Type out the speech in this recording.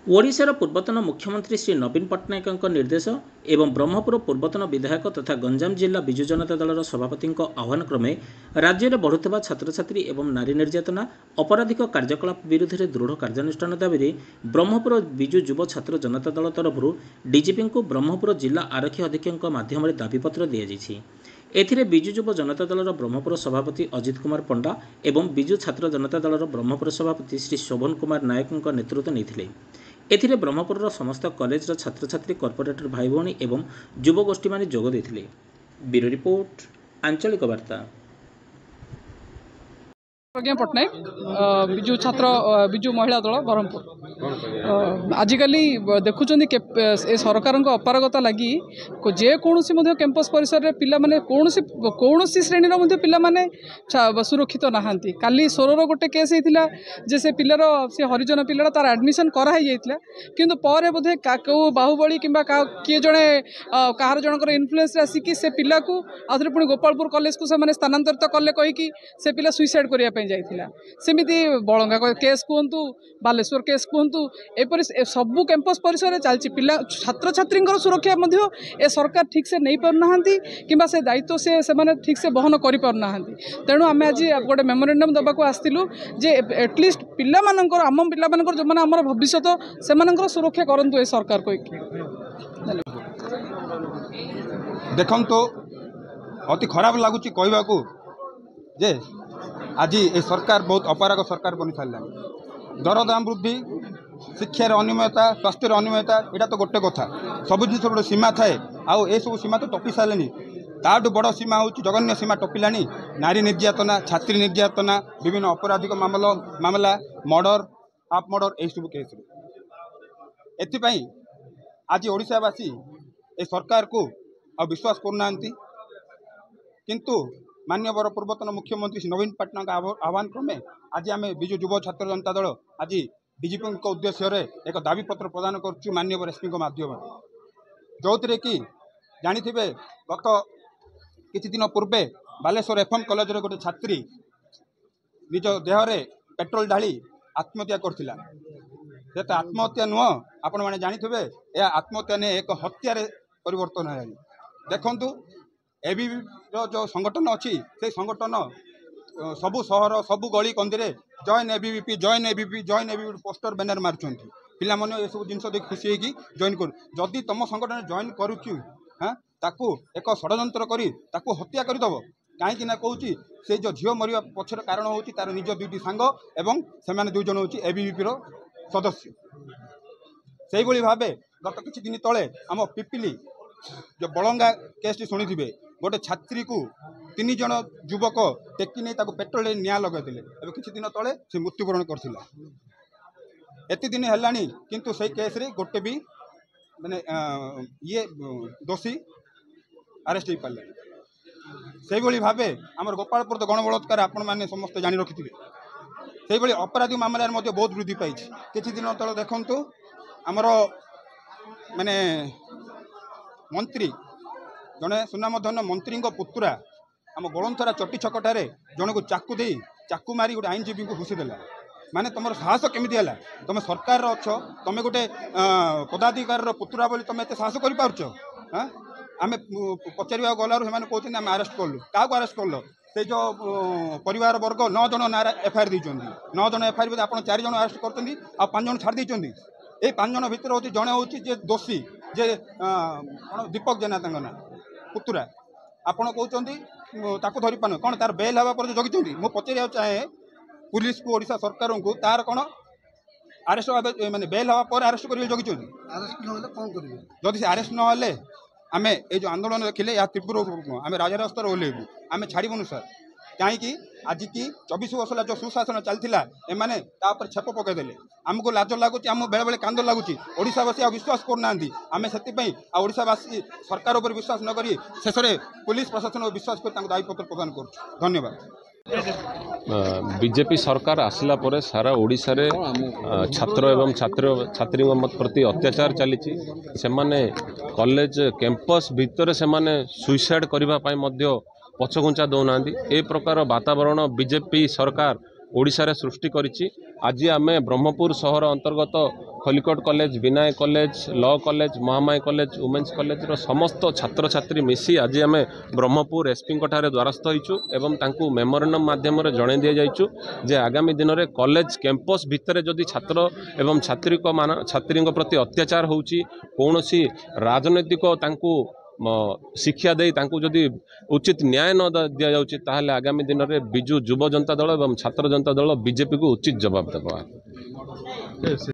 ओडिशार पूर्वतन मुख्यमंत्री श्री नवीन पट्टनायक निर्देश एवं ब्रह्मपुर पूर्वतन विधायक तथा गंजाम जिला विजु जनता दलर सभापति आह्वान क्रमे राज्य में बढ़ुवा छात्र छात्री एवं नारी निर्यातना अपराधिक कार्यकलाप विरुद्ध में दृढ़ कार्यानुष्ठान दाबी ब्रह्मपुर विजु युव छात्र जनता दल तरफ डीजीपी को ब्रह्मपुर जिला आरक्षी अधीक्षक माध्यम दाबीपत्र दिजाई। एथिरे विजु युव जनता दलर ब्रह्मपुर सभापति अजित कुमार पंडा एवं विजु छात्र जनता दलर ब्रह्मपुर सभापति श्री शोभन कुमार नायक नेतृत्व नहीं। एथिरे ब्रह्मपुर समस्त कॉलेज छात्र छात्री कॉर्पोरेटर भाई भौणी एवं युवगोष्ठी माने जोग देथिले। ब्यूरो रिपोर्ट आंचलिक वार्ता। प्रज्ञा पट्टनायक विजु छात्र विजु महिला दल ब्रह्मपुर आजिकल देखुं सरकार अपारगता लगी जेकोसी कैंपस परिसर में पिला माने कौन श्रेणी पिला माने सुरक्षित नहांती। काली सोरर गोटे केस होता जे से पिलार से हरिजन पिला तार एडमिशन कराई किंतु पर बोधे कौ बाहुबली कि किए जड़े कहार जनकर इन्फ्लुएंस आसिकी से पिला को आउे पुणी गोपालपुर कॉलेज को से स्थानांतरित कले कहीकि से पिला सुइसाइड करने जाइथिला। सेमिति बलंगा केस कहतु बालेश्वर केस कहतु एपरि सबू कैंपस परिसर में चलती पिला छात्र छात्री सुरक्षा ए सरकार ठीक से नहीं पारना कि से दायित्व से ठीक से बहन कर पारना। तेणु आम आज गोटे मेमोरेंडम दबाक आसलु जे एटलिस्ट पिला आम पिला जो मैंने आम भविष्य से सुरक्षा करूँ ए सरकार को देखो तो अति खराब लगुच कहवाकू जे आज ये सरकार बहुत अपारग सरकार बनी सारा। दरदाम वृद्धि, शिक्षार अनियमितता, स्वास्थ्य अनियमितता यहाँ तो गोटे कथा सब जिन गोटे सीमा थाए आउ ए सब सीमा तो टपी सारे। ताठू बड़ सीमा हूँ जघन्य सीमा टपिला नारी निर्यातना, छात्री निर्यातना, विभिन्न अपराधिक मामला मर्डर हाफ मर्डर यही सब केस। एपाई आज ओडिशावासी ए सरकार को विश्वास करना किंतु माननीय पूर्वतन मुख्यमंत्री श्री नवीन पट्टनायक आह्वान क्रमे आज आम विजु युव छात्र जनता दल आज डीजीपी उद्देश्य एक दाबीपत्र प्रदान करुँ माननीय एसपी माध्यम जो थे कि जानी गत किछि दिन पूर्वे बालेश्वर एफएम कॉलेज रे गोटे छात्री निज देहरे पेट्रोल ढाली आत्महत्या करथिला। से आत्महत्या नुह आपण माने जानी यह आत्महत्या ने एक हत्यार परिवर्तन है। देखंतु एबीवी जो संगठन अच्छी से संगठन सबू सहर सबू गली कंदी join ABVP join ABP join ABP poster banner मार्चंट पिला माने ये सब जिनस देख खुशी होगी जॉइन कर जदि तुम संगठन जॉइन करुचु हाँ ताकू एक षड्यंत्र करी ताकू हत्या करदब कहीं कहूँ से जो झील मरिया पछर कारण हूँ तार निज दुईटी सांग एवं से दुई जन हूँ एबीवीपी सदस्य। से भाव गत किछि दिन तले आम पिपिली जो बलंगा केस शुणी गोटे छात्री को 3 जन युवक टेकी नहीं पेट्रोल निया लगेदे किसी दिन तले से मृत्युवरण करथिला। एते दिन है किंतु से केस रे गोटे भी माने ये दोषी अरेस्ट हो पारे। से भाव आम गोपालपुर तो गणबलात्कार आपण मैंने समस्त जानी रखिथे से अपराधी मामलार बहुत वृद्धि पाई। किछि दिन तले देखंतु आमर माने मंत्री जड़े सुनामधन मंत्री पुतुरा आम गोलंथरा चटी छकटारे जन को चाकू दे चाकू मारी गोटे आईनजीवी को घुषीदेला। माने तुम साहस केमी है तुम सरकार अच्छ तुम गोटे पदाधिकार पुतुरा बोली तुम एत साहस कर आम पचार गलू से कहते आम आरेस्ट कलु क्या आरेस्ट कल से जो परिवार वर्ग 9 जन ना एफआईआर देते 9 जन एफआईआर आप 4 जन आरेस्ट करते आ 5 जन छाड़ देते। ये 5 जन भितर हूँ जड़े हूँ जे दोषी जे दीपक जेना ना पुतुरा आपड़ कहते धरी पान कौन तार बेल हवा पर जगी मुझे पचार चाहे पुलिस को ओडिशा सरकार को तार कौन आरेस्ट माने बेल हवा पर आरेस्ट कर जगी जदि से आरेस्ट ना आम ये जो आंदोलन देखिले या तीव्र आम राजरास्तार ओह्लैबू आम छाड़बूनु सर कहीं आज की 24 वर्ष जो सुशासन चलता एमाने छेप पकईदे आमको लाज लगुच आम बेले बेले कांद लगुच ओडिशावासी आ विश्वास करना आम से ओडिशावासी सरकार उपर विश्वास नक शेष में पुलिस प्रशासन विश्वास कर दायीपत्र प्रदान कर। धन्यवाद। बीजेपी सरकार आसला परे सारा ओडिशा रे छात्र एवं छात्री प्रति अत्याचार चली कॉलेज कैंपस भितर से सुइसाइड करने पछघुंचा दौना ए प्रकार वातावरण बीजेपी सरकार ओडिशा रे सृष्टि करिछि। आज आमे ब्रह्मपुर शहर अंतर्गत Khallikote college, Vinayak college, law college, Mahamai college, women's college समस्त छात्र छात्री मिसी आज आम ब्रह्मपुर एसपी द्वारस्थ होइछु एवं तांकु मेमोरेंडम माध्यम जन दि जाइछु जे आगामी दिन में कॉलेज कैंपस भितर जदि छात्र एवं छात्री प्रति अत्याचार होउची कौनसी राजनैतिक तांकु शिक्षा दे तांकु जदि उचित न्याय न दिया जाउची ताहले आगामी दिन में बिजु युव जनता दल एवं छात्र जनता दल बीजेपी को उचित जवाब देबा।